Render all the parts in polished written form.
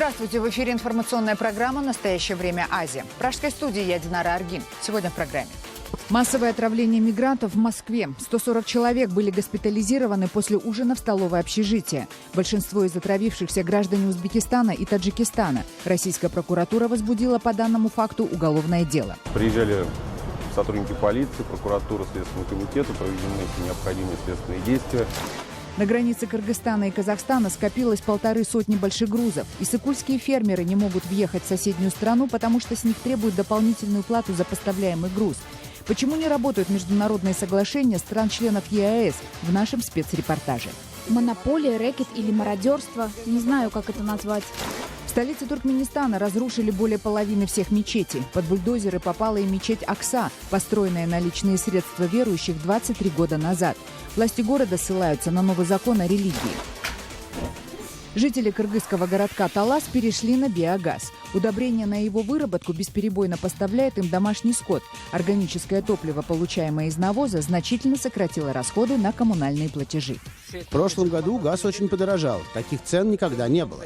Здравствуйте! В эфире информационная программа «Настоящее время Азия». В пражской студии я Динара Аргин. Сегодня в программе. Массовое отравление мигрантов в Москве. 140 человек были госпитализированы после ужина в столовое общежитие. Большинство из отравившихся граждане Узбекистана и Таджикистана. Российская прокуратура возбудила по данному факту уголовное дело. Приезжали сотрудники полиции, прокуратуры, Следственного комитета, проведены все необходимые следственные действия. На границе Кыргызстана и Казахстана скопилось 150 большегрузов. Иссыкульские фермеры не могут въехать в соседнюю страну, потому что с них требуют дополнительную плату за поставляемый груз. Почему не работают международные соглашения стран-членов ЕАЭС? В нашем спецрепортаже. Монополия, рэкет или мародерство? Не знаю, как это назвать. В столице Туркменистана разрушили более половины всех мечетей. Под бульдозеры попала и мечеть Акса, построенная на личные средства верующих 23 года назад. Власти города ссылаются на новый закон о религии. Жители кыргызского городка Талас перешли на биогаз. Удобрение на его выработку бесперебойно поставляет им домашний скот. Органическое топливо, получаемое из навоза, значительно сократило расходы на коммунальные платежи. В прошлом году газ очень подорожал. Таких цен никогда не было.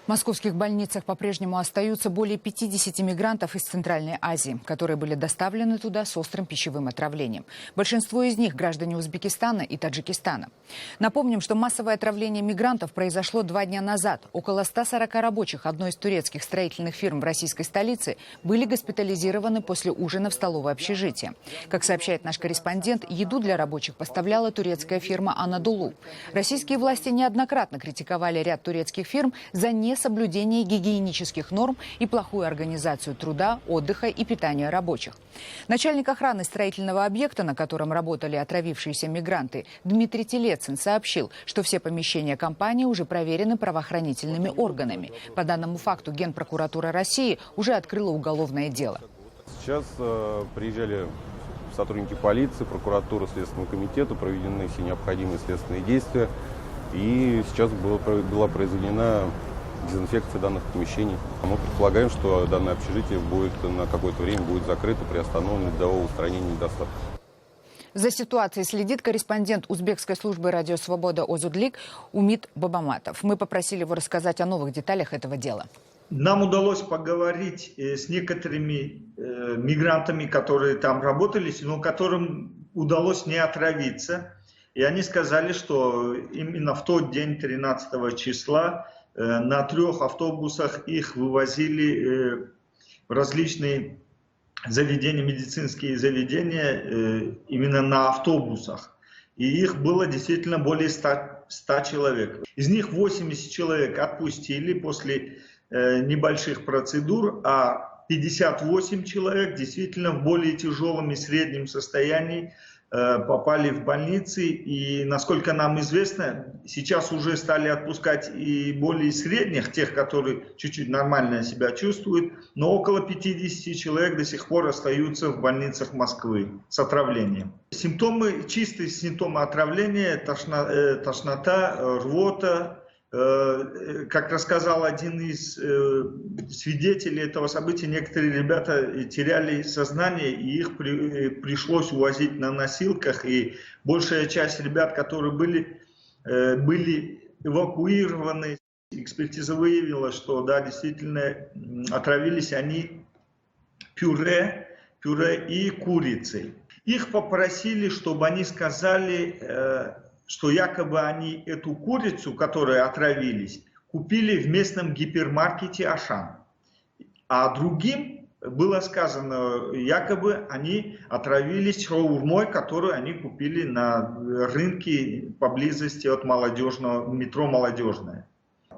В московских больницах по-прежнему остаются более 50 мигрантов из Центральной Азии, которые были доставлены туда с острым пищевым отравлением. Большинство из них – граждане Узбекистана и Таджикистана. Напомним, что массовое отравление мигрантов произошло 2 дня назад. Около 140 рабочих одной из турецких строительных фирм в российской столице были госпитализированы после ужина в столовое общежитие. Как сообщает наш корреспондент, еду для рабочих поставляла турецкая фирма «Анадолу». Российские власти неоднократно критиковали ряд турецких фирм за несоблюдение гигиенических норм и плохую организацию труда, отдыха и питания рабочих. Начальник охраны строительного объекта, на котором работали отравившиеся мигранты, Дмитрий Телецин сообщил, что все помещения компании уже проверены правоохранительными органами. По данному факту Генпрокуратура России уже открыла уголовное дело. Сейчас приезжали сотрудники полиции, прокуратуры, Следственного комитета, проведены все необходимые следственные действия. И сейчас была произведена дезинфекция данных помещений. Мы предполагаем, что данное общежитие будет на какое-то время закрыто, приостановлено для устранения недостатков. За ситуацией следит корреспондент узбекской службы «Радио Свобода» Озудлик Умит Бабаматов. Мы попросили его рассказать о новых деталях этого дела. Нам удалось поговорить с некоторыми мигрантами, которые там работали, но которым удалось не отравиться. И они сказали, что именно в тот день, 13 числа, на 3 автобусах их вывозили в различные заведения, медицинские заведения, именно на автобусах. И их было действительно более 100 человек. Из них 80 человек отпустили после небольших процедур, а 58 человек действительно в более тяжелом и среднем состоянии попали в больницы. И, насколько нам известно, сейчас уже стали отпускать и более средних, тех, которые чуть-чуть нормально себя чувствуют, но около 50 человек до сих пор остаются в больницах Москвы с отравлением. Симптомы, чистые симптомы отравления, тошнота, рвота. Как рассказал один из свидетелей этого события, некоторые ребята теряли сознание, и их пришлось увозить на носилках. И большая часть ребят, которые были эвакуированы, экспертиза выявила, что да, действительно отравились они пюре и курицей. Их попросили, чтобы они сказали, что якобы они эту курицу, которой отравились, купили в местном гипермаркете «Ашан». А другим было сказано, якобы они отравились шаурмой, которую они купили на рынке поблизости от метро «Молодежное».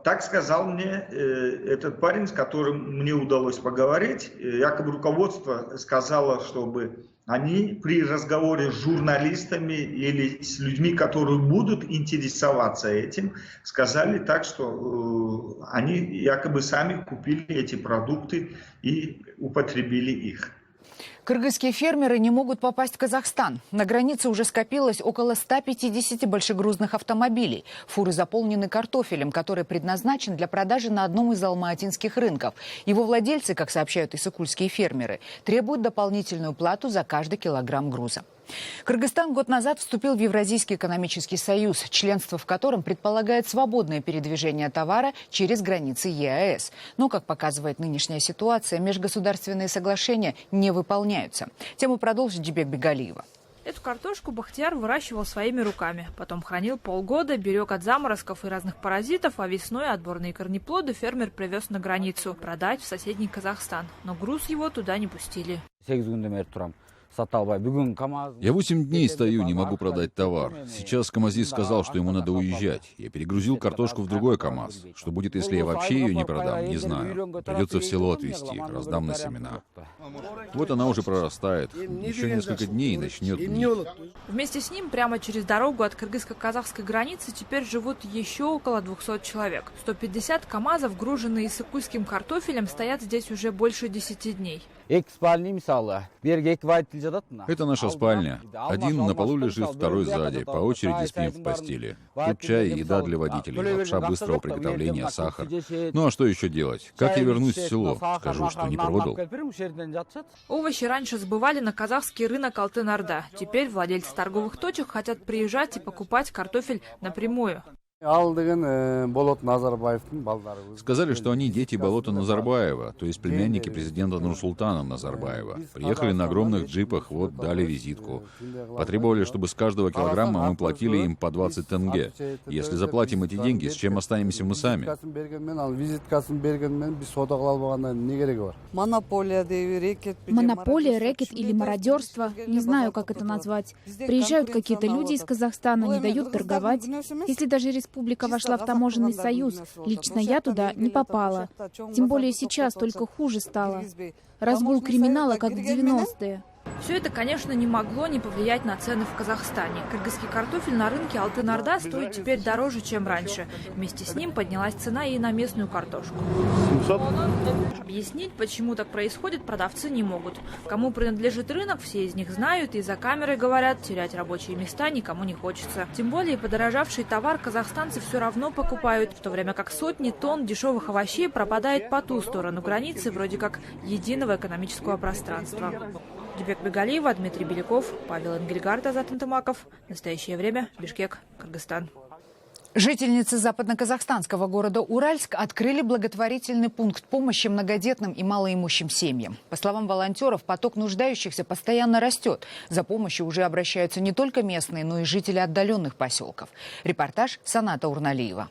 Так сказал мне этот парень, с которым мне удалось поговорить. Якобы руководство сказало, чтобы они при разговоре с журналистами или с людьми, которые будут интересоваться этим, сказали так, что они якобы сами купили эти продукты и употребили их. Кыргызские фермеры не могут попасть в Казахстан. На границе уже скопилось около 150 большегрузных автомобилей. Фуры заполнены картофелем, который предназначен для продажи на одном из алматинских рынков. Его владельцы, как сообщают иссыкульские фермеры, требуют дополнительную плату за каждый килограмм груза. Кыргызстан год назад вступил в Евразийский экономический союз, членство в котором предполагает свободное передвижение товара через границы ЕАЭС. Но, как показывает нынешняя ситуация, межгосударственные соглашения не выполняются. Тему продолжит Джибек Бегалиева. Эту картошку Бахтияр выращивал своими руками. Потом хранил полгода, берег от заморозков и разных паразитов, а весной отборные корнеплоды фермер привез на границу продать в соседний Казахстан. Но груз его туда не пустили. Я 8 дней стою, не могу продать товар. Сейчас камазист сказал, что ему надо уезжать. Я перегрузил картошку в другой КамАЗ. Что будет, если я вообще ее не продам, не знаю. Придется в село отвезти, раздам на семена. Вот она уже прорастает. Еще несколько дней и начнет гнить. Вместе с ним прямо через дорогу от кыргызско-казахской границы теперь живут еще около 200 человек. 150 КамАЗов, груженные иссыкульским картофелем, стоят здесь уже больше 10 дней. Это наша спальня. Один на полу лежит, второй сзади. По очереди спим в постели. Тут чай и еда для водителей, лапша быстрого приготовления, сахар. Ну а что еще делать? Как я вернусь в село? Скажу, что не продал. Овощи раньше сбывали на казахский рынок Алтын-Орда. Теперь владельцы торговых точек хотят приезжать и покупать картофель напрямую. Сказали, что они дети болота Назарбаева, то есть племянники президента Нурсултана Назарбаева. Приехали на огромных джипах, вот дали визитку. Потребовали, чтобы с каждого килограмма мы платили им по 20 тенге. Если заплатим эти деньги, с чем останемся мы сами? Монополия, рэкет или мародерство, не знаю, как это назвать. Приезжают какие-то люди из Казахстана, не дают торговать. Если даже республика вошла в таможенный союз, лично я туда не попала. Тем более сейчас только хуже стало. Разгул криминала, как в 90-е. Все это, конечно, не могло не повлиять на цены в Казахстане. Кыргызский картофель на рынке Алтын-Орда стоит теперь дороже, чем раньше. Вместе с ним поднялась цена и на местную картошку. Объяснить, почему так происходит, продавцы не могут. Кому принадлежит рынок, все из них знают и за камерой говорят, терять рабочие места никому не хочется. Тем более подорожавший товар казахстанцы все равно покупают, в то время как сотни тонн дешевых овощей пропадает по ту сторону границы, вроде как единого экономического пространства. Джибек Бегалиева, Дмитрий Беляков, Павел Энгельгард, Азат Антымаков. Настоящее время. Бишкек, Кыргызстан. Жительницы западно-казахстанского города Уральск открыли благотворительный пункт помощи многодетным и малоимущим семьям. По словам волонтеров, поток нуждающихся постоянно растет. За помощью уже обращаются не только местные, но и жители отдаленных поселков. Репортаж Саната Урналиева.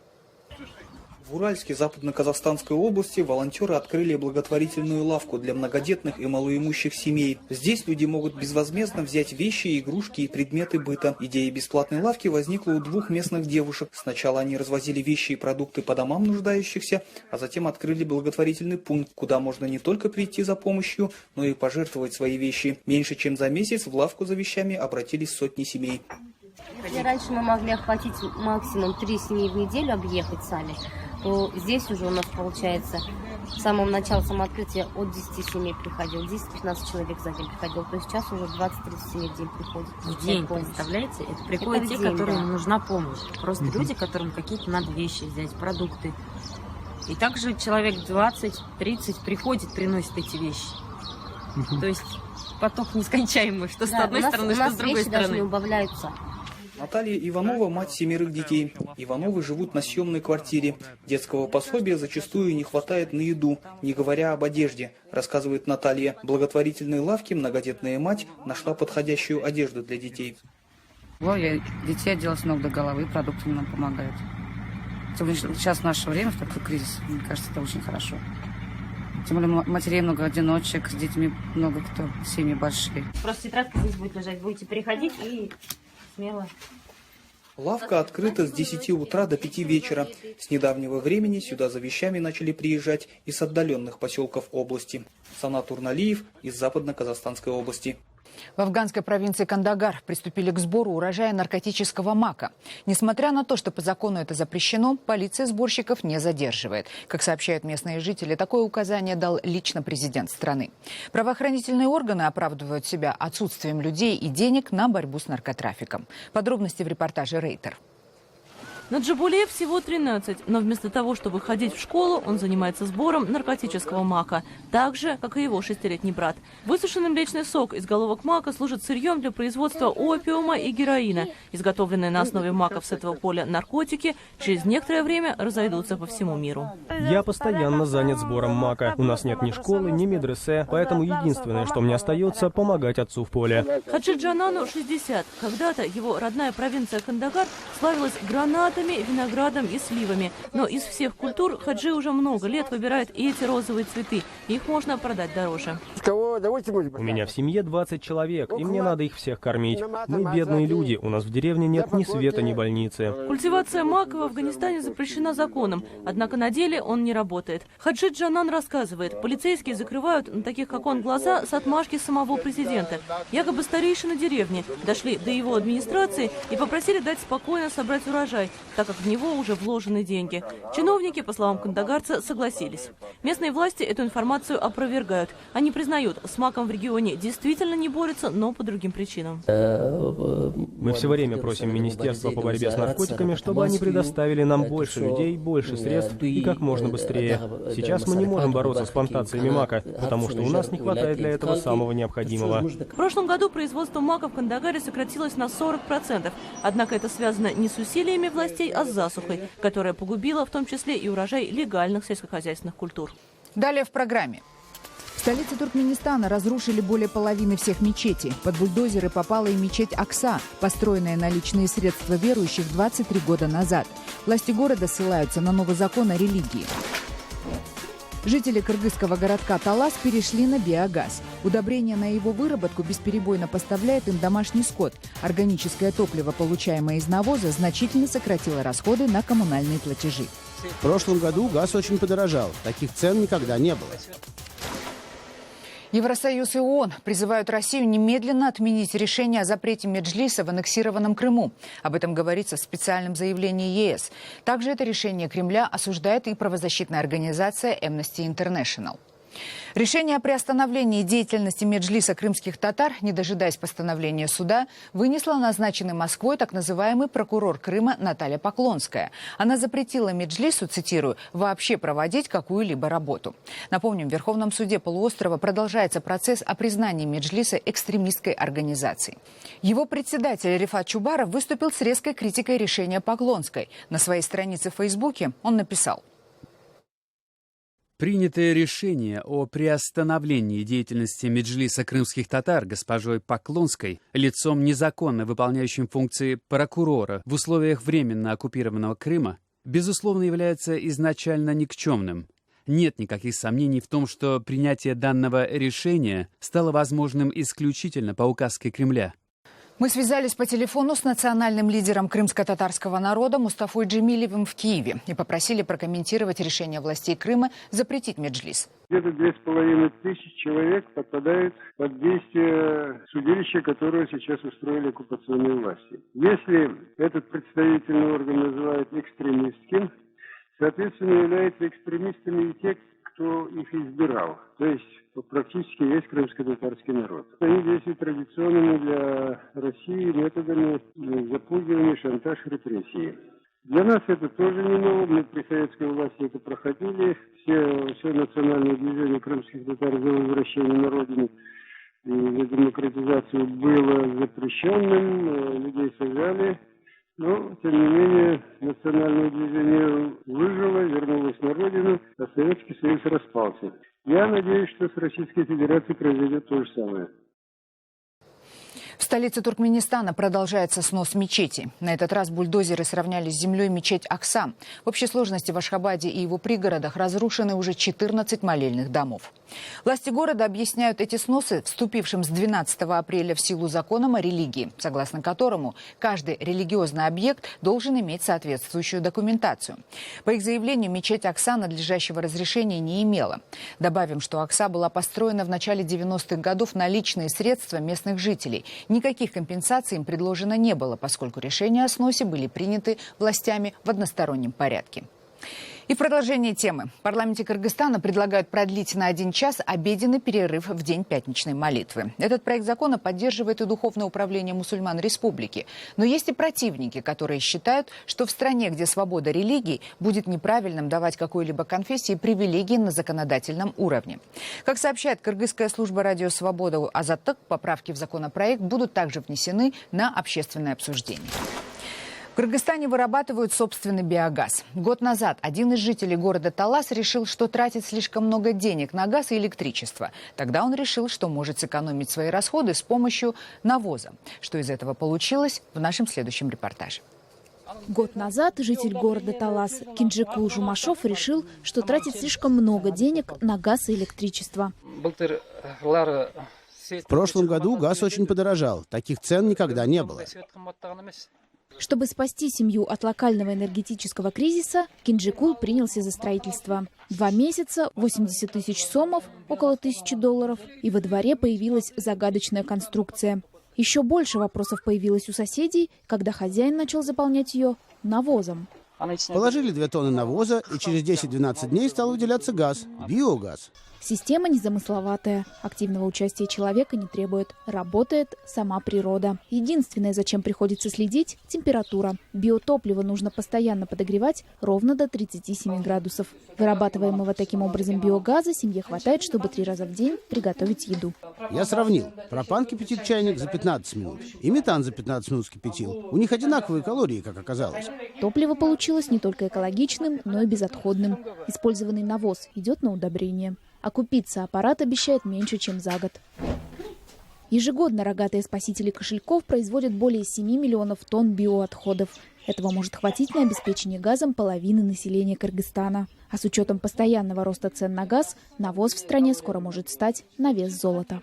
В Уральске Западно-Казахстанской области волонтеры открыли благотворительную лавку для многодетных и малоимущих семей. Здесь люди могут безвозмездно взять вещи, игрушки и предметы быта. Идея бесплатной лавки возникла у двух местных девушек. Сначала они развозили вещи и продукты по домам нуждающихся, а затем открыли благотворительный пункт, куда можно не только прийти за помощью, но и пожертвовать свои вещи. Меньше чем за месяц в лавку за вещами обратились сотни семей. Если раньше мы могли охватить максимум 3 семьи в неделю, объехать сами, то здесь уже у нас получается с самого начала самооткрытия от 10 семей приходил, 10-15 человек за день приходил, то есть сейчас уже 20-30 семей в день приходит. В день, представляете? Это приходят те, которым нужна помощь. Просто люди, которым какие-то надо вещи взять, продукты. И также человек 20-30 приходит, приносит эти вещи. То есть поток нескончаемый, что с одной стороны, что с другой стороны. Даже не убавляются. Наталья Иванова – мать 7 детей. Ивановы живут на съемной квартире. Детского пособия зачастую не хватает на еду, не говоря об одежде, рассказывает Наталья. В благотворительной лавке многодетная мать нашла подходящую одежду для детей. Я детей одела с ног до головы, продукты нам помогают. Сейчас в наше время, в такой кризис, мне кажется, это очень хорошо. Тем более матерей много, одиночек, с детьми много кто, семьи большие. Просто тетрадка здесь будет лежать, будете приходить и смело. Лавка открыта с 10 утра до 5 вечера. С недавнего времени сюда за вещами начали приезжать из отдаленных поселков области. Санат Урналиев из Западно-Казахстанской области. В афганской провинции Кандагар приступили к сбору урожая наркотического мака. Несмотря на то, что по закону это запрещено, полиция сборщиков не задерживает. Как сообщают местные жители, такое указание дал лично президент страны. Правоохранительные органы оправдывают себя отсутствием людей и денег на борьбу с наркотрафиком. Подробности в репортаже Рейтер. Наджибуле всего 13, но вместо того, чтобы ходить в школу, он занимается сбором наркотического мака, так же, как и его 6-летний брат. Высушенный млечный сок из головок мака служит сырьем для производства опиума и героина. Изготовленные на основе маков с этого поля наркотики через некоторое время разойдутся по всему миру. Я постоянно занят сбором мака. У нас нет ни школы, ни медресе, поэтому единственное, что мне остается, помогать отцу в поле. Хаджи Джанану 60. Когда-то его родная провинция Кандагар славилась гранатами, виноградом и сливами. Но из всех культур хаджи уже много лет выбирают эти розовые цветы. Их можно продать дороже. У меня в семье 20 человек, и мне надо их всех кормить. Мы бедные люди, у нас в деревне нет ни света, ни больницы. Культивация мака в Афганистане запрещена законом, однако на деле он не работает. Хаджи Джанан рассказывает, полицейские закрывают на таких, как он, глаза с отмашки самого президента. Якобы старейшины деревни дошли до его администрации и попросили дать спокойно собрать урожай, так как в него уже вложены деньги. Чиновники, по словам кандагарца, согласились. Местные власти эту информацию опровергают. Они признают, с маком в регионе действительно не борются, но по другим причинам. Мы все время просим Министерство по борьбе с наркотиками, чтобы они предоставили нам больше людей, больше средств и как можно быстрее. Сейчас мы не можем бороться с плантациями мака, потому что у нас не хватает для этого самого необходимого. В прошлом году производство мака в Кандагаре сократилось на 40%. Однако это связано не с усилиями властей, а с засухой, которая погубила в том числе и урожай легальных сельскохозяйственных культур. Далее в программе. В столице Туркменистана разрушили более половины всех мечетей. Под бульдозеры попала и мечеть Акса, построенная на личные средства верующих 23 года назад. Власти города ссылаются на новый закон о религии. Жители кыргызского городка Талас перешли на биогаз. Удобрение на его выработку бесперебойно поставляет им домашний скот. Органическое топливо, получаемое из навоза, значительно сократило расходы на коммунальные платежи. В прошлом году газ очень подорожал. Таких цен никогда не было. Евросоюз и ООН призывают Россию немедленно отменить решение о запрете Меджлиса в аннексированном Крыму. Об этом говорится в специальном заявлении ЕС. Также это решение Кремля осуждает и правозащитная организация Amnesty International. Решение о приостановлении деятельности Меджлиса крымских татар, не дожидаясь постановления суда, вынесла назначенный Москвой так называемый прокурор Крыма Наталья Поклонская. Она запретила Меджлису, цитирую, «вообще проводить какую-либо работу». Напомним, в Верховном суде полуострова продолжается процесс о признании Меджлиса экстремистской организацией. Его председатель Рифат Чубаров выступил с резкой критикой решения Поклонской. На своей странице в Фейсбуке он написал: Принятое решение о приостановлении деятельности Меджлиса крымских татар госпожой Поклонской, лицом незаконно выполняющим функции прокурора в условиях временно оккупированного Крыма, безусловно является изначально никчемным. Нет никаких сомнений в том, что принятие данного решения стало возможным исключительно по указке Кремля. Мы связались по телефону с национальным лидером крымско-татарского народа Мустафой Джемилевым в Киеве и попросили прокомментировать решение властей Крыма запретить Меджлис. Где-то 2500 человек попадают под действие судилища, которое сейчас устроили оккупационные власти. Если этот представительный орган называют экстремистским, соответственно, являются экстремистами и те, кто их избирал. То есть практически весь крымско-татарский народ. Они действуют традиционными для России методами запугивания, шантаж, репрессии. Для нас это тоже не ново. Мы при советской власти это проходили. Все национальное движение крымских татар за возвращение на родину и за демократизацию было запрещенным. Людей сажали. Но, тем не менее, национальное движение выжило, вернулось на родину, а Советский Союз распался. Я надеюсь, что с Российской Федерацией произойдет то же самое. В столице Туркменистана продолжается снос мечети. На этот раз бульдозеры сравняли с землей мечеть Акса. В общей сложности в Ашхабаде и его пригородах разрушены уже 14 молельных домов. Власти города объясняют эти сносы вступившим с 12 апреля в силу законом о религии, согласно которому каждый религиозный объект должен иметь соответствующую документацию. По их заявлению, мечеть Акса надлежащего разрешения не имела. Добавим, что Акса была построена в начале 90-х годов на личные средства местных жителей. Никаких компенсаций им предложено не было, поскольку решения о сносе были приняты властями в одностороннем порядке. И в продолжение темы. В парламенте Кыргызстана предлагают продлить на 1 час обеденный перерыв в день пятничной молитвы. Этот проект закона поддерживает и Духовное управление мусульман республики. Но есть и противники, которые считают, что в стране, где свобода религий, будет неправильным давать какой-либо конфессии привилегии на законодательном уровне. Как сообщает кыргызская служба радио «Свобода» Азаттык, поправки в законопроект будут также внесены на общественное обсуждение. В Кыргызстане вырабатывают собственный биогаз. Год назад один из жителей города Талас решил, что тратит слишком много денег на газ и электричество. Тогда он решил, что может сэкономить свои расходы с помощью навоза. Что из этого получилось, в нашем следующем репортаже. Год назад житель города Талас Кинджикул Жумашов решил, что тратит слишком много денег на газ и электричество. В прошлом году газ очень подорожал. Таких цен никогда не было. Чтобы спасти семью от локального энергетического кризиса, Кинджикул принялся за строительство. 2 месяца, 80 тысяч сомов, около $1000, и во дворе появилась загадочная конструкция. Еще больше вопросов появилось у соседей, когда хозяин начал заполнять ее навозом. Положили 2 тонны навоза, и через 10-12 дней стал выделяться газ, биогаз. Система незамысловатая, активного участия человека не требует. Работает сама природа. Единственное, зачем приходится следить – температура. Биотопливо нужно постоянно подогревать ровно до 37 градусов. Вырабатываемого таким образом биогаза семье хватает, чтобы 3 раза в день приготовить еду. Я сравнил. Пропан кипятит чайник за 15 минут, и метан за 15 минут вскипятил. У них одинаковые калории, как оказалось. Топливо получилось не только экологичным, но и безотходным. Использованный навоз идет на удобрение. Окупиться аппарат обещает меньше, чем за год. Ежегодно рогатые спасители кошельков производят более 7 миллионов тонн биоотходов. Этого может хватить на обеспечение газом половины населения Кыргызстана. А с учетом постоянного роста цен на газ, навоз в стране скоро может стать на вес золота.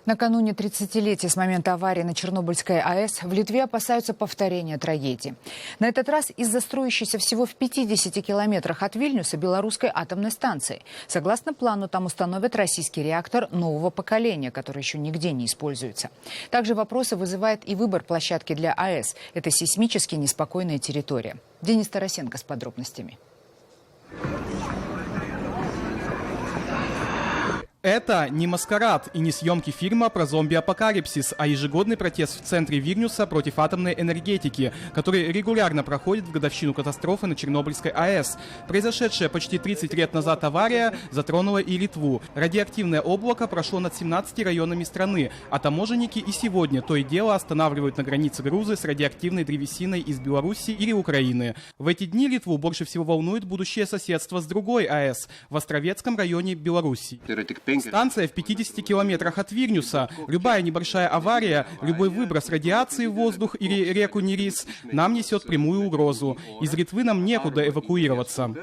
Накануне 30-летия с момента аварии на Чернобыльской АЭС в Литве опасаются повторения трагедии. На этот раз из-за строящейся всего в 50 километрах от Вильнюса белорусской атомной станции. Согласно плану, там установят российский реактор нового поколения, который еще нигде не используется. Также вопросы вызывает и выбор площадки для АЭС. Это сейсмически неспокойная территория. Денис Тарасенко с подробностями. Это не маскарад и не съемки фильма про зомби-апокалипсис, а ежегодный протест в центре Вильнюса против атомной энергетики, который регулярно проходит в годовщину катастрофы на Чернобыльской АЭС. Произошедшая почти 30 лет назад авария затронула и Литву. Радиоактивное облако прошло над 17 районами страны, а таможенники и сегодня то и дело останавливают на границе грузы с радиоактивной древесиной из Беларуси или Украины. В эти дни Литву больше всего волнует будущее соседство с другой АЭС в Островецком районе Беларуси. Станция в 50 километрах от Вильнюса. Любая небольшая авария, любой выброс радиации в воздух или реку Нерис нам несет прямую угрозу. Из Литвы нам некуда эвакуироваться.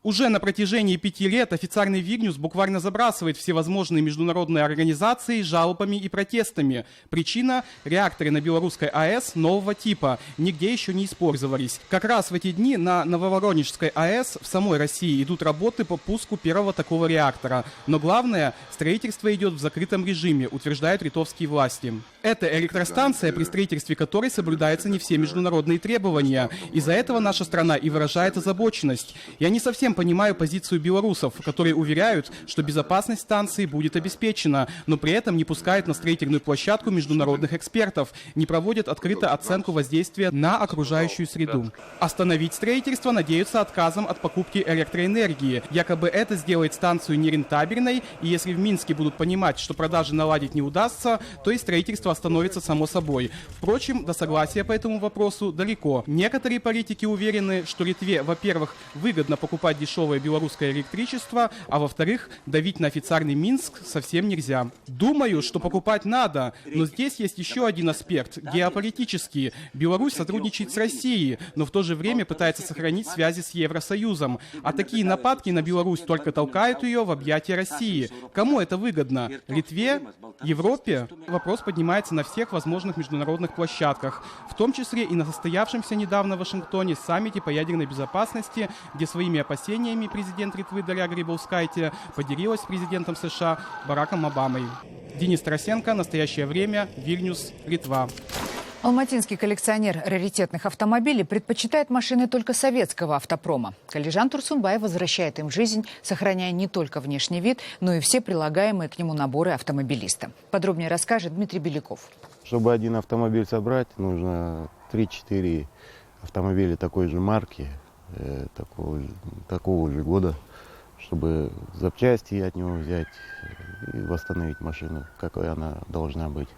Уже на протяжении 5 лет официальный Вильнюс буквально забрасывает всевозможные международные организации жалобами и протестами. Причина – реакторы на белорусской АЭС нового типа. Нигде еще не использовались. Как раз в эти дни на Нововоронежской АЭС в самой России идут работы по пуску первого такого реактора. Но главное – строительство идет в закрытом режиме, утверждают литовские власти. Это электростанция, при строительстве которой соблюдаются не все международные требования. Из-за этого наша страна и выражает озабоченность. Я не совсем понимаю позицию белорусов, которые уверяют, что безопасность станции будет обеспечена, но при этом не пускают на строительную площадку международных экспертов, не проводят открыто оценку воздействия на окружающую среду. Остановить строительство надеются отказом от покупки электроэнергии. Якобы это сделает станцию нерентабельной, и если в Минске будут понимать, что продажи наладить не удастся, то и строительство остановится само собой. Впрочем, до согласия по этому вопросу далеко. Некоторые политики уверены, что Литве, во-первых, выгодно покупать дешевое белорусское электричество, а во-вторых, давить на официальный Минск совсем нельзя. Думаю, что покупать надо, но здесь есть еще один аспект – геополитический. Беларусь сотрудничает с Россией, но в то же время пытается сохранить связи с Евросоюзом. А такие нападки на Беларусь только толкают ее в объятия России. Кому это выгодно? Литве? Европе? Вопрос поднимается на всех возможных международных площадках, в том числе и на состоявшемся недавно в Вашингтоне саммите по ядерной безопасности, где своими опасениями президент Литвы Даля Грибаускайте поделилась с президентом США Бараком Обамой. Денис Тарасенко, «Настоящее время», Вильнюс, Литва. Алматинский коллекционер раритетных автомобилей предпочитает машины только советского автопрома. Калижан Турсунбаев возвращает им жизнь, сохраняя не только внешний вид, но и все прилагаемые к нему наборы автомобилиста. Подробнее расскажет Дмитрий Беляков. Чтобы один автомобиль собрать, нужно 3-4 автомобиля такой же марки, такого же года, чтобы запчасти от него взять и восстановить машину, какой она должна быть.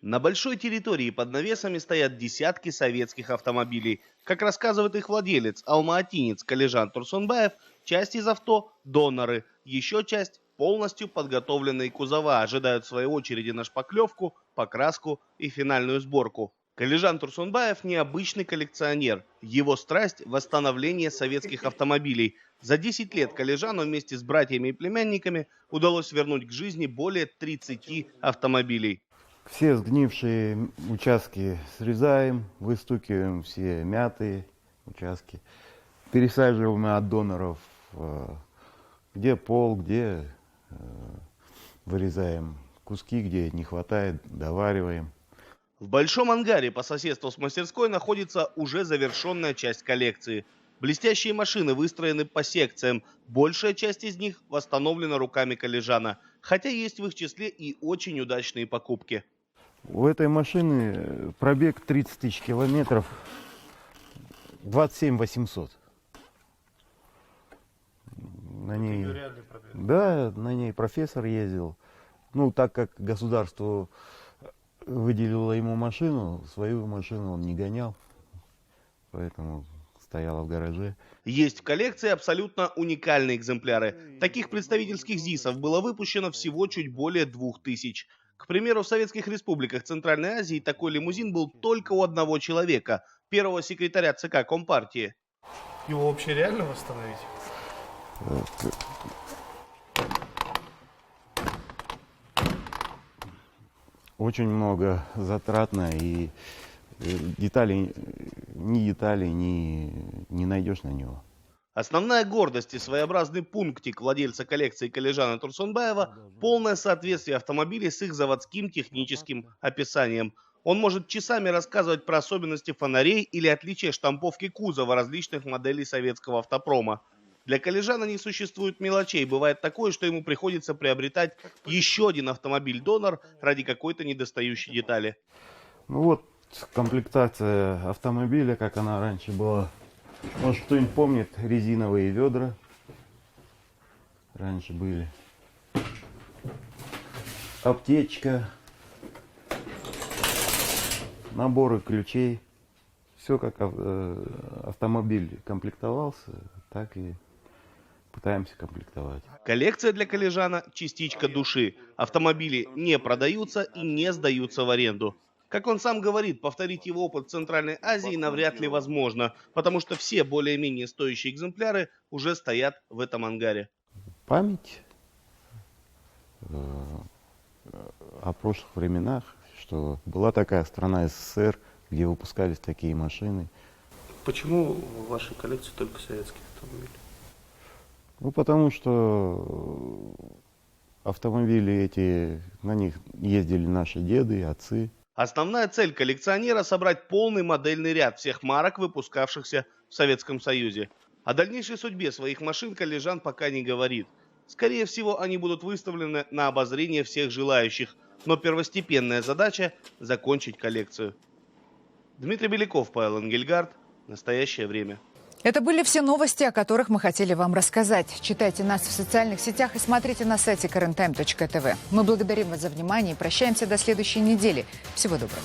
На большой территории под навесами стоят десятки советских автомобилей. Как рассказывает их владелец, алматинец Калижан Турсунбаев, часть из авто – доноры, еще часть – полностью подготовленные кузова, ожидают в своей очереди на шпаклевку, покраску и финальную сборку. Калижан Турсунбаев – необычный коллекционер. Его страсть – восстановление советских автомобилей. За 10 лет Калижану вместе с братьями и племянниками удалось вернуть к жизни более 30 автомобилей. Все сгнившие участки срезаем, выстукиваем все мятые участки, пересаживаем от доноров, где пол, где вырезаем куски, где не хватает, довариваем. В большом ангаре по соседству с мастерской находится уже завершенная часть коллекции. Блестящие машины выстроены по секциям, большая часть из них восстановлена руками Калижана, хотя есть в их числе и очень удачные покупки. У этой машины пробег 30 тысяч километров, 27 800. На ней, да, на ней профессор ездил. Ну, так как государство выделило ему машину, свою машину он не гонял, поэтому стояла в гараже. Есть в коллекции абсолютно уникальные экземпляры. Таких представительских ЗИСов было выпущено всего чуть более 2000. К примеру, в советских республиках Центральной Азии такой лимузин был только у одного человека, первого секретаря ЦК Компартии. Его вообще реально восстановить? Очень много затратно, и деталей не найдешь на него. Основная гордость и своеобразный пунктик владельца коллекции Калижана Турсунбаева – полное соответствие автомобилей с их заводским техническим описанием. Он может часами рассказывать про особенности фонарей или отличия штамповки кузова различных моделей советского автопрома. Для Калижана не существует мелочей. Бывает такое, что ему приходится приобретать еще один автомобиль-донор ради какой-то недостающей детали. Ну вот комплектация автомобиля, как она раньше была. Может, кто-нибудь помнит, резиновые ведра раньше были. Аптечка, наборы ключей. Все как автомобиль комплектовался, так и пытаемся комплектовать. Коллекция для Калижана – частичка души. Автомобили не продаются и не сдаются в аренду. Как он сам говорит, повторить его опыт в Центральной Азии навряд ли возможно, потому что все более-менее стоящие экземпляры уже стоят в этом ангаре. Память о прошлых временах, что была такая страна СССР, где выпускались такие машины. Почему в вашей коллекции только советские автомобили? Ну, потому что автомобили эти, на них ездили наши деды, отцы. Основная цель коллекционера – собрать полный модельный ряд всех марок, выпускавшихся в Советском Союзе. О дальнейшей судьбе своих машин Калижан пока не говорит. Скорее всего, они будут выставлены на обозрение всех желающих, но первостепенная задача – закончить коллекцию. Дмитрий Беляков, Павел Энгельгард. Настоящее время. Это были все новости, о которых мы хотели вам рассказать. Читайте нас в социальных сетях и смотрите на сайте currenttime.tv. Мы благодарим вас за внимание и прощаемся до следующей недели. Всего доброго.